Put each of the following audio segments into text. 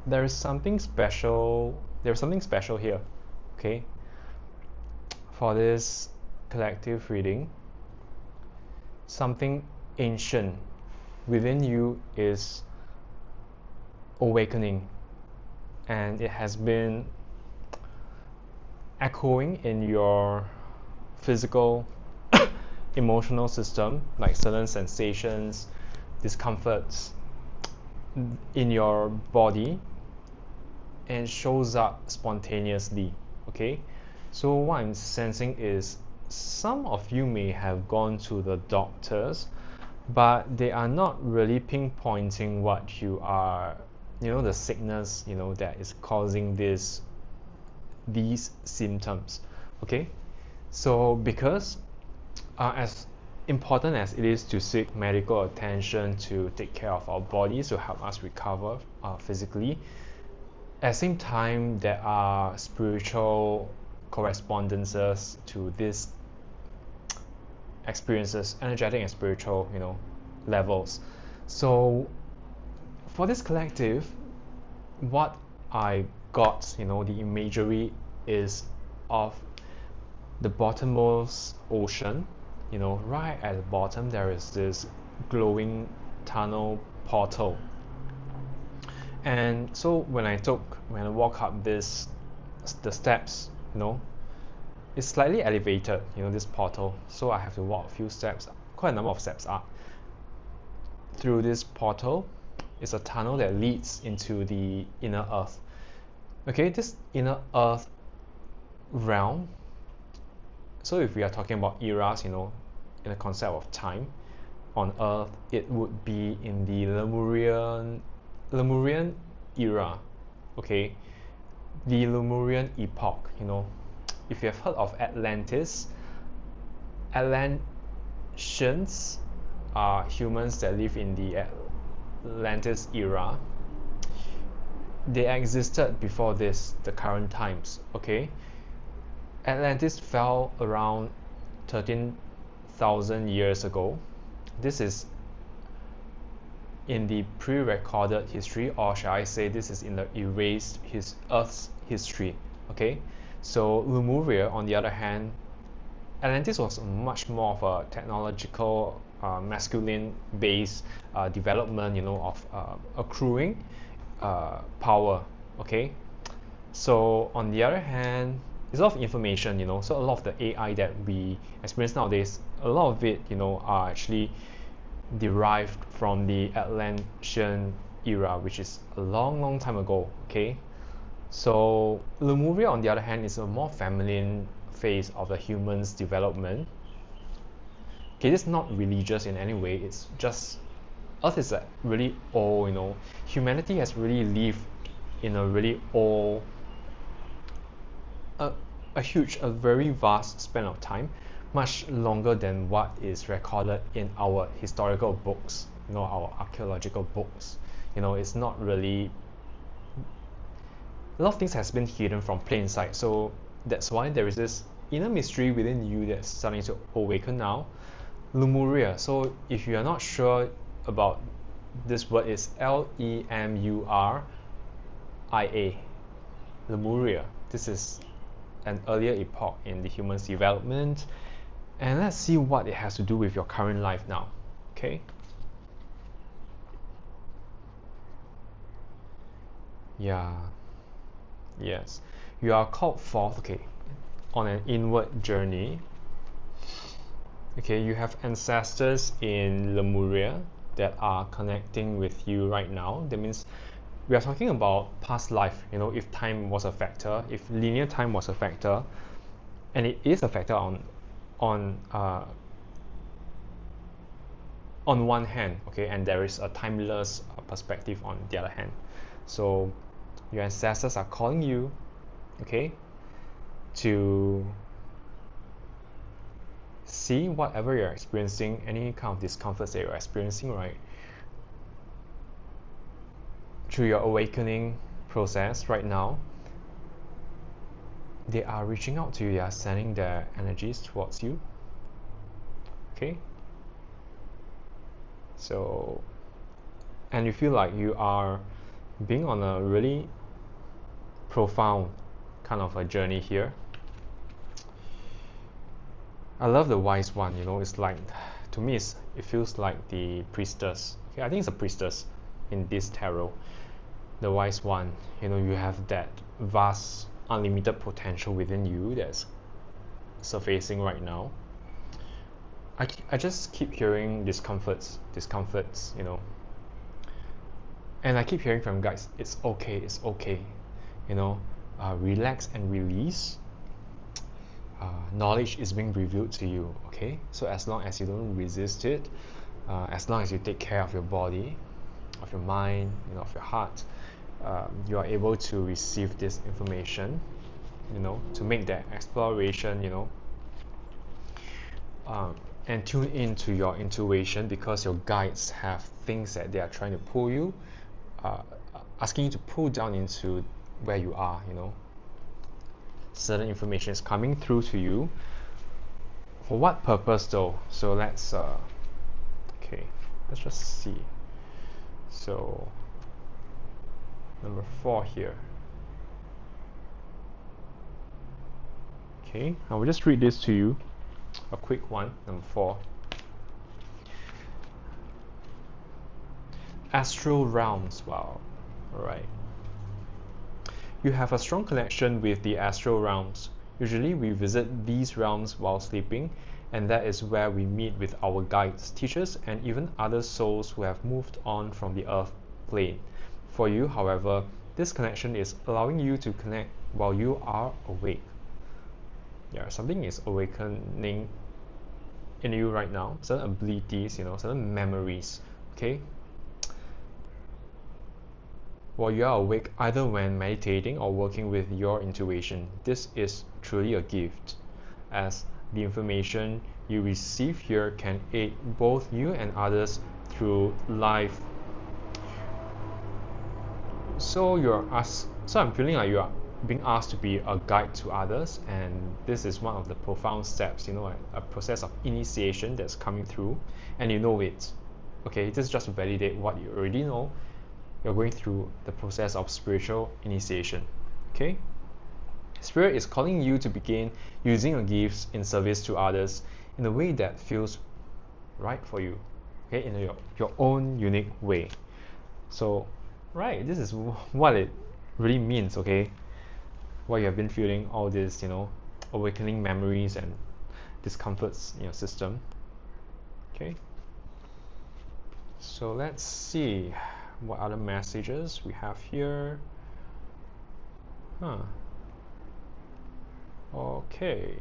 There's something special. There's something special here, okay? For this collective reading, something ancient within you is awakening, and it has been echoing in your physical, emotional system, like certain sensations, discomforts in your body, and shows up spontaneously. Okay, so what I'm sensing is some of you may have gone to the doctors, but they are not really pinpointing what you are, the sickness, that is causing these symptoms. Okay, so because as important as it is to seek medical attention to take care of our bodies to help us recover physically, at the same time there are spiritual correspondences to these experiences, energetic and spiritual, levels. So for this collective, what I got, the imagery is of the bottommost ocean. Right at the bottom there is this glowing tunnel portal. And so when I walk up the steps, it's slightly elevated, this portal. So I have to walk a few steps, quite a number of steps up. Through this portal is a tunnel that leads into the inner earth. Okay, this inner earth realm. So if we are talking about eras, in the concept of time on Earth, it would be in the Lemurian era. Okay, the Lemurian epoch. If you have heard of Atlantis, Atlanteans are humans that live in the Atlantis era. They existed before the current times. Okay, Atlantis fell around 13,000 years ago. This is in the pre-recorded history, or shall I say this is in the erased Earth's history. Okay, so Lemuria, on the other hand, Atlantis was much more of a technological, masculine-based development, of accruing power. Okay, so on the other hand, it's a lot of information, so a lot of the AI that we experience nowadays, a lot of it, are actually derived from the Atlantean era, which is a long, long time ago. Okay, so Lemuria, on the other hand, is a more feminine phase of the human's development. Okay, this is not religious in any way. It's just Earth is really old. Humanity has really lived in a really old, a very vast span of time, much longer than what is recorded in our historical books, our archaeological books. It's not really, a lot of things has been hidden from plain sight. So that's why there is this inner mystery within you that's starting to awaken now. Lemuria. So if you are not sure about this word, is Lemuria. Lemuria. This is an earlier epoch in the human's development, and let's see what it has to do with your current life now. Okay, yeah, yes, you are called forth, okay, on an inward journey. Okay, you have ancestors in Lemuria that are connecting with you right now. That means we are talking about past life. If time was a factor, if linear time was a factor, and it is a factor on uh, on one hand, okay, and there is a timeless perspective on the other hand. So your ancestors are calling you, okay, to see whatever you're experiencing, any kind of discomforts that you're experiencing, right, through your awakening process right now. They are reaching out to you, they are sending their energies towards you. Okay, so, and you feel like you are being on a really profound kind of a journey here. I love the wise one, you know, it's like, to me, it feels like the priestess. Okay, I think it's a priestess in this tarot. The wise one, you know, you have that vast, unlimited potential within you that's surfacing right now. I just keep hearing discomforts, you know. And I keep hearing from guides, it's okay, you know, relax and release. Knowledge is being revealed to you, okay? So as long as you don't resist it, as long as you take care of your body, of your mind, you know, of your heart, you are able to receive this information, you know, to make that exploration, you know, and tune into your intuition, because your guides have things that they are trying to pull you, asking you to pull down into where you are, you know. Certain information is coming through to you. For what purpose though? So let's let's just see. So number 4 here. Okay, I will just read this to you. A quick one, number 4. Astral realms. Wow. Alright. You have a strong connection with the astral realms. Usually we visit these realms while sleeping, and that is where we meet with our guides, teachers, and even other souls who have moved on from the earth plane. For you, however, this connection is allowing you to connect while you are awake. Yeah, something is awakening in you right now, certain abilities, you know, certain memories, okay? While you are awake, either when meditating or working with your intuition, this is truly a gift, as the information you receive here can aid both you and others through life. So I'm feeling like you are being asked to be a guide to others, and this is one of the profound steps, you know, a process of initiation that's coming through, and you know it. Okay, this is just to validate what you already know. You're going through the process of spiritual initiation. Okay? Spirit is calling you to begin using your gifts in service to others in a way that feels right for you. Okay, in your own unique way. So, right, this is what it really means, okay? What you have been feeling, all this, you know, awakening memories and discomforts in your system. Okay? So let's see what other messages we have here. Okay.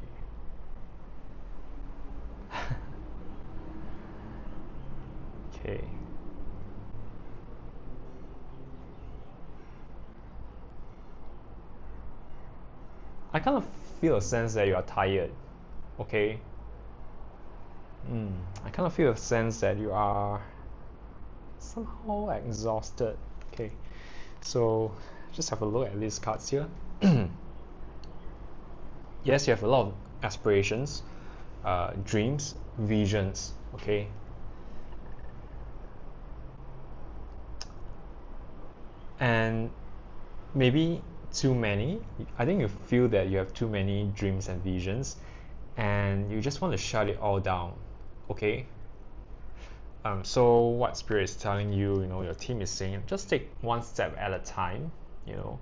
Okay. I kind of feel a sense that you are tired. Okay. I kind of feel a sense that you are somehow exhausted. Okay. So just have a look at these cards here. Yes, you have a lot of aspirations, dreams, visions. Okay. And maybe too many. I think you feel that you have too many dreams and visions, and you just want to shut it all down. Okay. So what Spirit is telling you, you know, your team is saying, just take one step at a time. You know,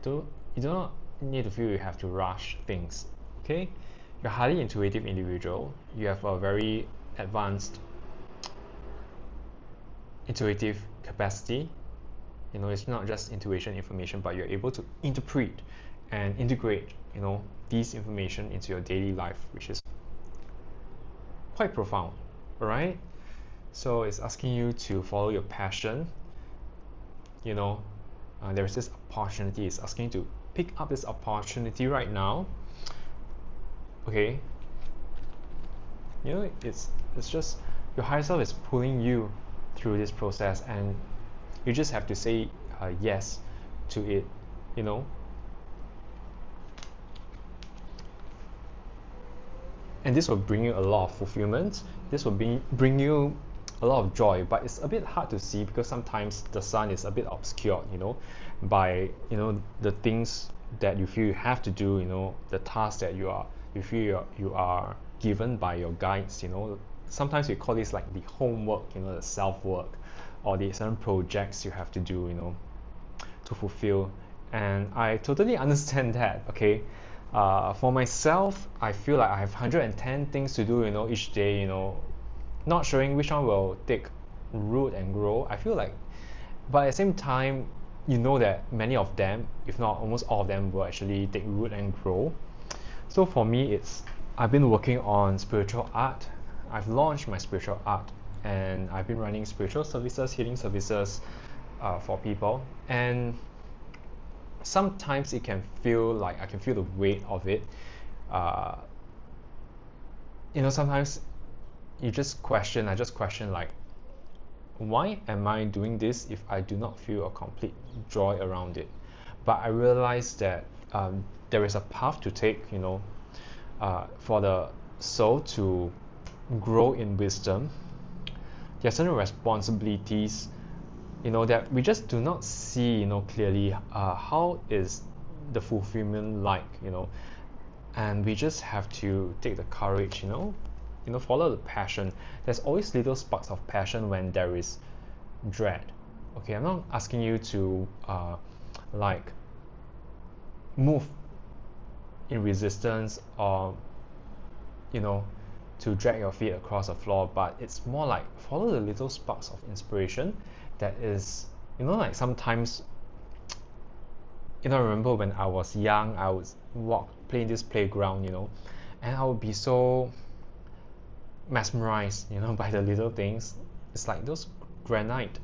you do not need to feel you have to rush things. Okay. You're a highly intuitive individual. You have a very advanced intuitive capacity. You know, it's not just intuition information, but you're able to interpret and integrate, you know, these information into your daily life, which is quite profound. All right. So it's asking you to follow your passion. You know, there's this opportunity. It's asking you to pick up this opportunity right now. Okay. You know, it's just your higher self is pulling you through this process, and you just have to say yes to it. You know. And this will bring you a lot of fulfillment. This will bring you a lot of joy, but it's a bit hard to see because sometimes the sun is a bit obscured, by the things that you feel you have to do, the tasks that you feel you are given by your guides. Sometimes we call this like the homework, the self work, or the certain projects you have to do, to fulfill. And I totally understand that. Okay, for myself, I feel like I have 110 things to do, each day, not showing which one will take root and grow. I feel like, but at the same time, that many of them, if not almost all of them, will actually take root and grow. So for me, I've been working on spiritual art. I've launched my spiritual art, and I've been running spiritual services, healing services, for people. And sometimes it can feel like I can feel the weight of it. Uh, Sometimes I just question like, why am I doing this if I do not feel a complete joy around it? But I realize that there is a path to take, for the soul to grow in wisdom. There are certain responsibilities, that we just do not see, clearly. How is the fulfillment like, and we just have to take the courage, follow the passion. There's always little sparks of passion when there is dread. Okay, I'm not asking you to like move in resistance, or to drag your feet across the floor, but it's more like follow the little sparks of inspiration that is, like sometimes, I remember when I was young, I would play in this playground, and I would be so mesmerized, by the little things. It's like those granite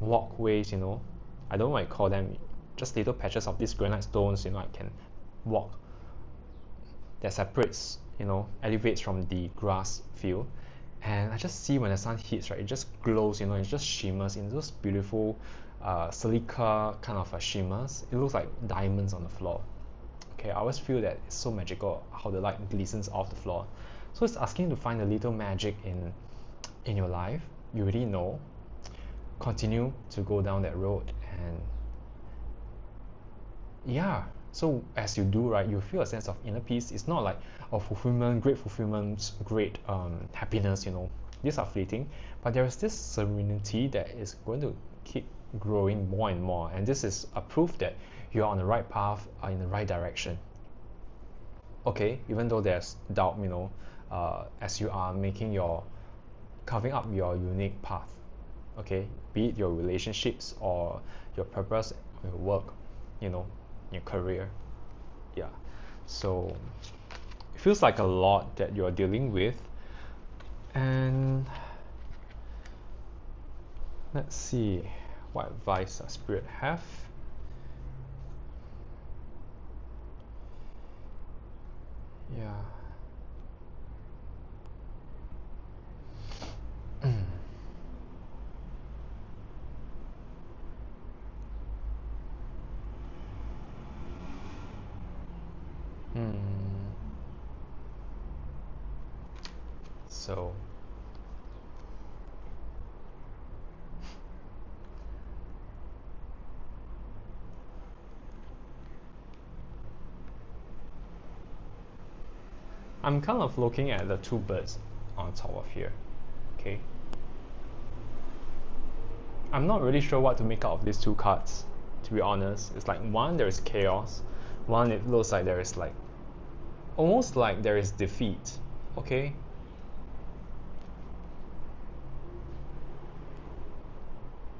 walkways, I don't know what I call them, just little patches of these granite stones, I can walk, that separates, elevates from the grass field. And I just see when the sun hits, right, it just glows, it just shimmers in those beautiful silica kind of shimmers. It looks like diamonds on the floor. Okay, I always feel that it's so magical how the light glistens off the floor. So it's asking you to find a little magic in your life. You already know. Continue to go down that road, and yeah. So as you do, right, you feel a sense of inner peace. It's not like fulfillment, great happiness. These are fleeting, but there is this serenity that is going to keep growing more and more. And this is a proof that you're on the right path, in the right direction. Okay, even though there's doubt, as you are carving up your unique path. Okay, be it your relationships or your purpose, your work, your career. Yeah, so it feels like a lot that you're dealing with. And let's see, what advice does Spirit have? Yeah. Hmm. So I'm kind of looking at the two birds on top of here. Okay, I'm not really sure what to make out of these two cards, to be honest. It's like, one, there is chaos. One, it looks like there is like almost like there is defeat. Okay.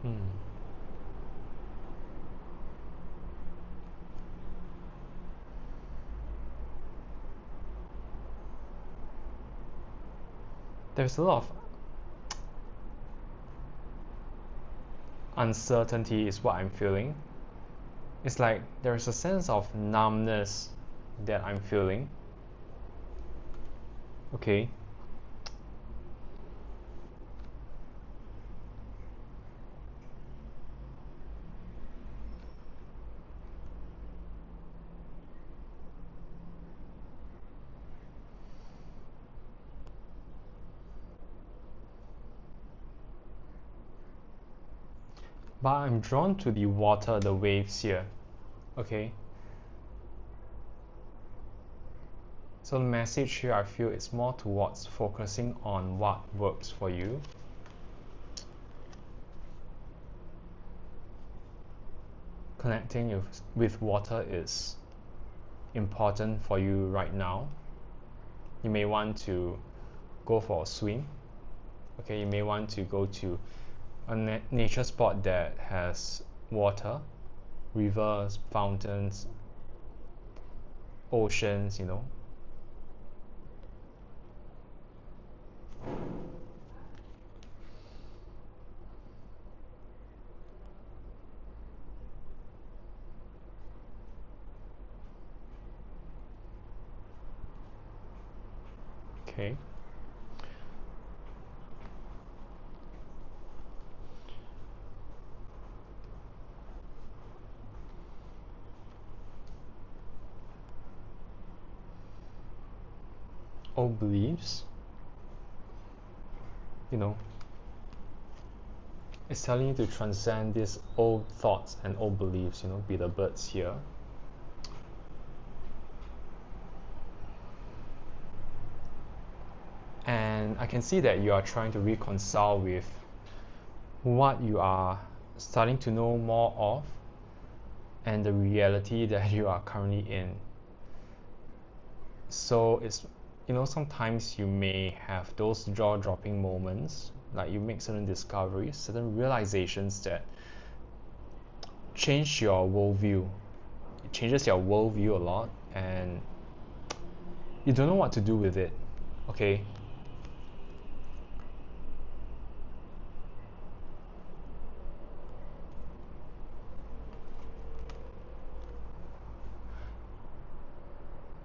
Hmm. There's a lot of uncertainty is what I'm feeling. It's like there's a sense of numbness that I'm feeling. Okay. but I'm drawn to the water, the waves here. Okay, so the message here, I feel it's more towards focusing on what works for you. Connecting with water is important for you right now. You may want to go for a swim. Okay, you may want to go to a nature spot that has water, rivers, fountains, oceans, you know. Okay. Old beliefs, you know, it's telling you to transcend these old thoughts and old beliefs, you know, be the birds here. And I can see that you are trying to reconcile with what you are starting to know more of and the reality that you are currently in. So it's, you know, sometimes you may have those jaw-dropping moments, like you make certain discoveries, certain realizations that change your worldview. It changes your worldview a lot, and you don't know what to do with it. Okay.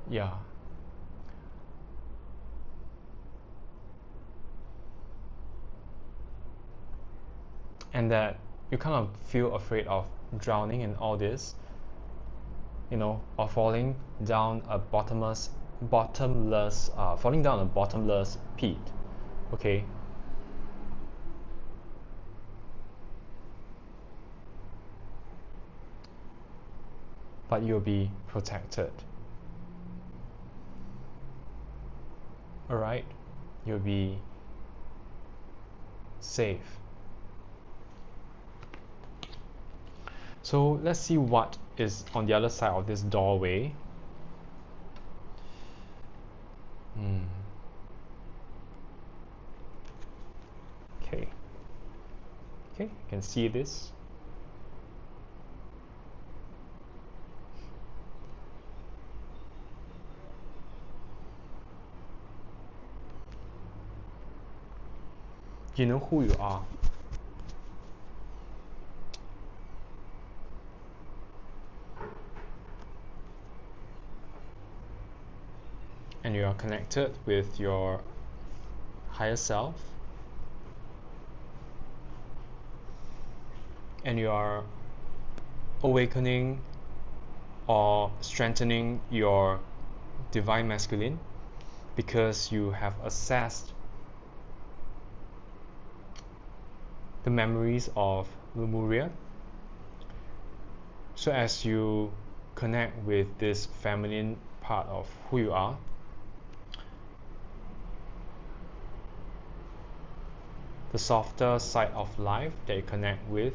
Yeah. And that you kind of feel afraid of drowning in all this, you know, or falling down a falling down a bottomless pit. Okay. But you'll be protected. All right, you'll be safe. So let's see what is on the other side of this doorway. Okay. Okay, you can see this. You know who you are. And you are connected with your higher self. And you are awakening or strengthening your divine masculine because you have assessed the memories of Lemuria. So as you connect with this feminine part of who you are, the softer side of life that you connect with,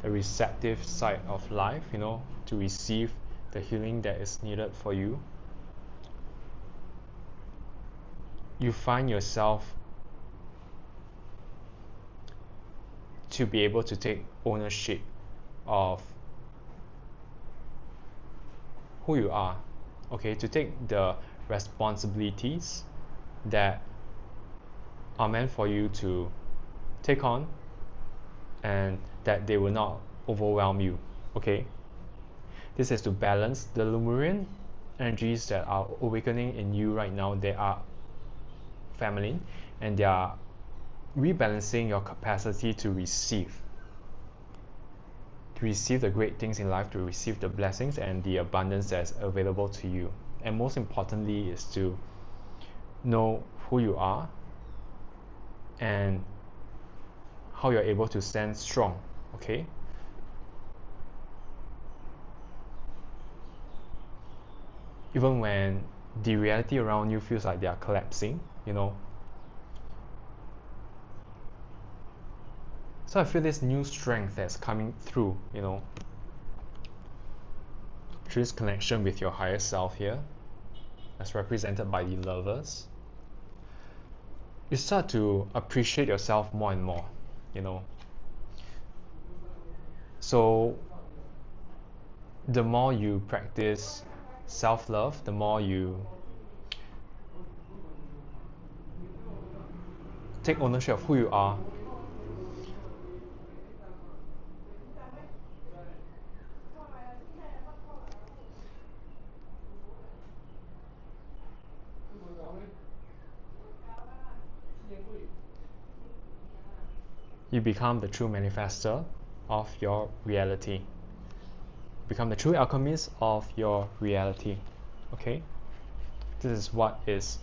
the receptive side of life, you know, to receive the healing that is needed for you, you find yourself to be able to take ownership of who you are, okay, to take the responsibilities that are meant for you to take on and that they will not overwhelm you, okay. This is to balance the Lemurian energies that are awakening in you right now. They are feminine and they are rebalancing your capacity to receive the great things in life, to receive the blessings and the abundance that's available to you. And most importantly is to know who you are and how you're able to stand strong Okay, even when the reality around you feels like they are collapsing, you know. So I feel this new strength that's coming through, you know, through this connection with your higher self here, as represented by the lovers. You start to appreciate yourself more and more, you know. So the more you practice self-love, the more you take ownership of who you are, you become the true manifester of your reality. Become the true alchemist of your reality. Okay? This is what is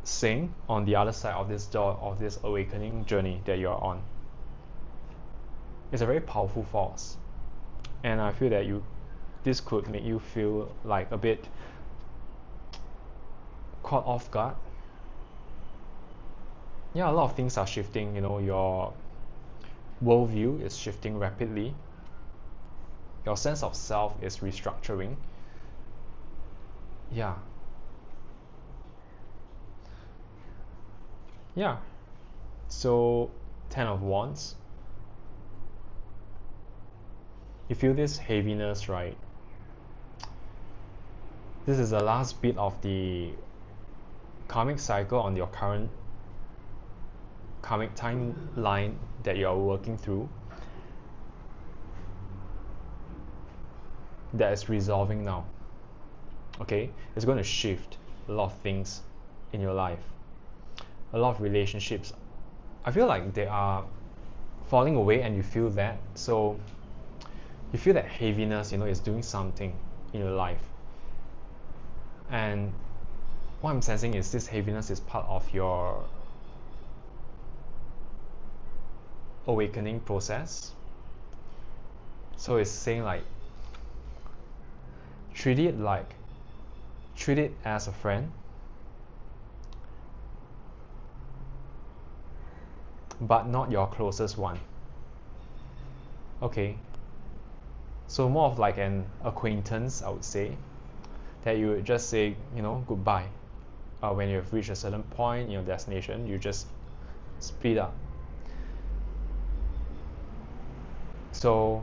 saying on the other side of this door of this awakening journey that you're on. It's a very powerful force. And I feel that this could make you feel like a bit caught off guard. Yeah, a lot of things are shifting, you know, your worldview is shifting rapidly. Your sense of self is restructuring. Yeah. Yeah. So, 10 of Wands. You feel this heaviness, right? This is the last bit of the karmic cycle on your current karmic timeline that you are working through that is resolving now. Okay? It's going to shift a lot of things in your life. A lot of relationships. I feel like they are falling away and you feel that. So you feel that heaviness, you know, is doing something in your life. And what I'm sensing is this heaviness is part of your awakening process. So it's saying like treat it as a friend, but not your closest one. Okay, so more of like an acquaintance, I would say, that you would just say, you know, goodbye. When you have reached a certain point in your destination, you just split up. So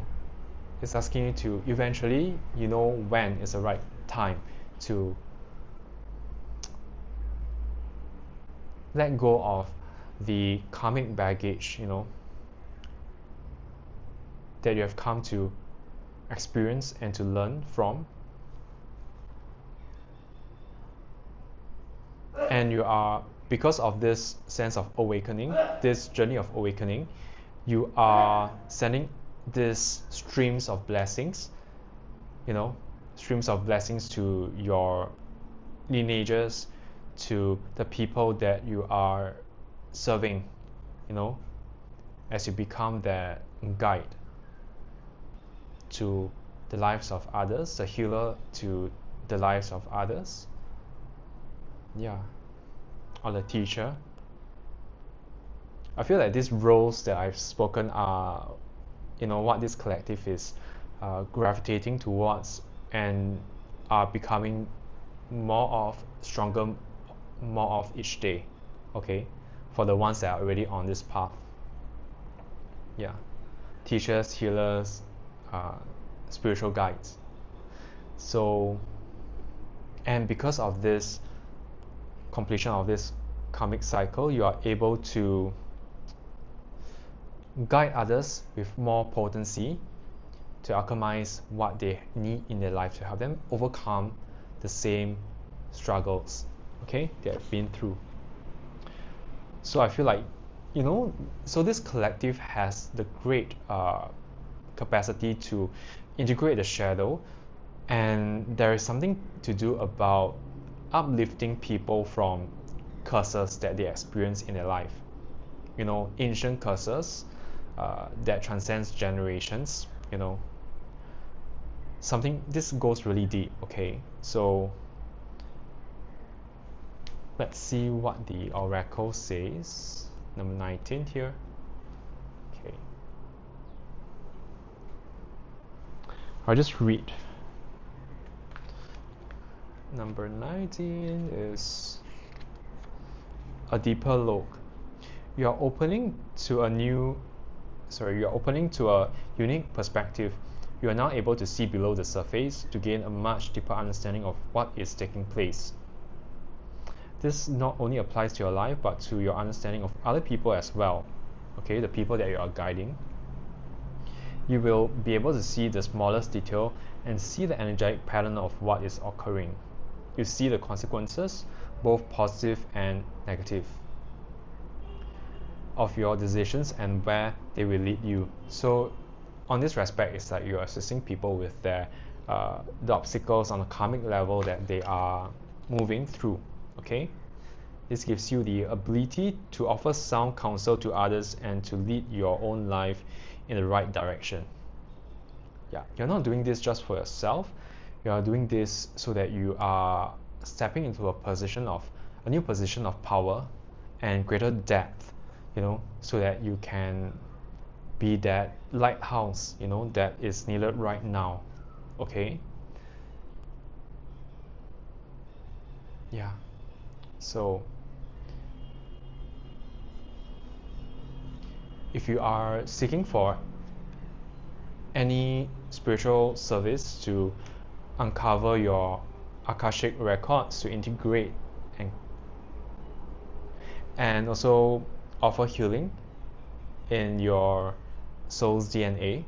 it's asking you to eventually, you know, when is the right time to let go of the karmic baggage, you know, that you have come to experience and to learn from. And you are, because of this sense of awakening, this journey of awakening, you are sending these streams of blessings, you know, streams of blessings to your lineages, to the people that you are serving, you know, as you become that guide to the lives of others, the healer to the lives of others. Yeah. Or the teacher. I feel like these roles that I've spoken are, you know, what this collective is gravitating towards and are becoming more of stronger, more of each day. Okay, for the ones that are already on this path. Yeah, teachers, healers, uh, spiritual guides. So, and because of this completion of this karmic cycle, you are able to guide others with more potency to alchemize what they need in their life to help them overcome the same struggles, okay, they have been through. So I feel like, you know, so this collective has the great capacity to integrate the shadow, and there is something to do about uplifting people from curses that they experience in their life. You know, ancient curses, that transcends generations, you know, something this goes really deep. Okay, so let's see what the oracle says. Number 19 here. Okay, I'll just read. Number 19 is a deeper look. You're opening to a unique perspective. You are now able to see below the surface to gain a much deeper understanding of what is taking place. This not only applies to your life but to your understanding of other people as well. Okay, the people that you are guiding. You will be able to see the smallest detail and see the energetic pattern of what is occurring. You see the consequences, both positive and negative, of your decisions and where they will lead you. So on this respect, it's like you're assisting people with their the obstacles on a karmic level that they are moving through. Okay, this gives you the ability to offer sound counsel to others and to lead your own life in the right direction. Yeah, you're not doing this just for yourself. You are doing this so that you are stepping into a new position of power and greater depth, you know, so that you can be that lighthouse, you know, that is needed right now. Okay, yeah, so if you are seeking for any spiritual service to uncover your akashic records, to integrate and also offer healing in your soul's DNA,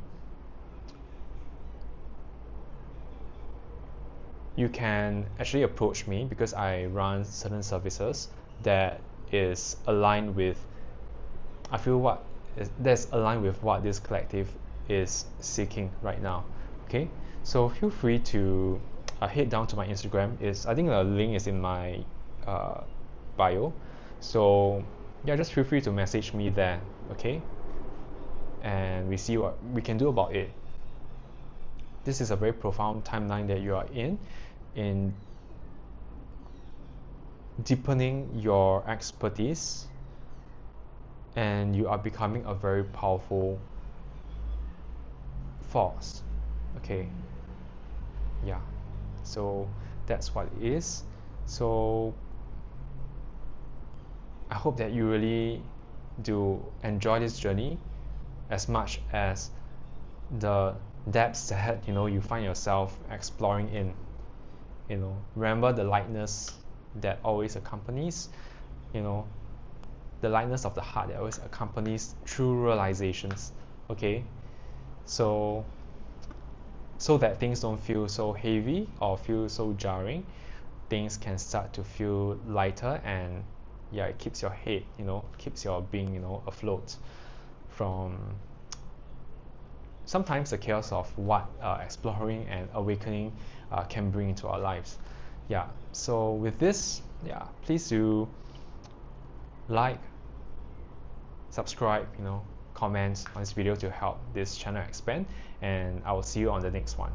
you can actually approach me because I run certain services that is aligned with that's aligned with what this collective is seeking right now. Okay, so feel free to head down to my Instagram. I think the link is in my bio. So yeah, just feel free to message me there. Okay, and we see what we can do about it. This is a very profound timeline that you are in deepening your expertise, and you are becoming a very powerful force. Okay, yeah, so that's what it is. So I hope that you really do enjoy this journey as much as the depths that you find yourself exploring in. Remember the lightness that always accompanies, you know the lightness of the heart that always accompanies true realizations. Okay, so that things don't feel so heavy or feel so jarring, things can start to feel lighter, and yeah, it keeps your head, keeps your being, afloat from sometimes the chaos of what exploring and awakening can bring into our lives. Yeah, so with this, yeah, please do like, subscribe, comment on this video to help this channel expand, and I will see you on the next one.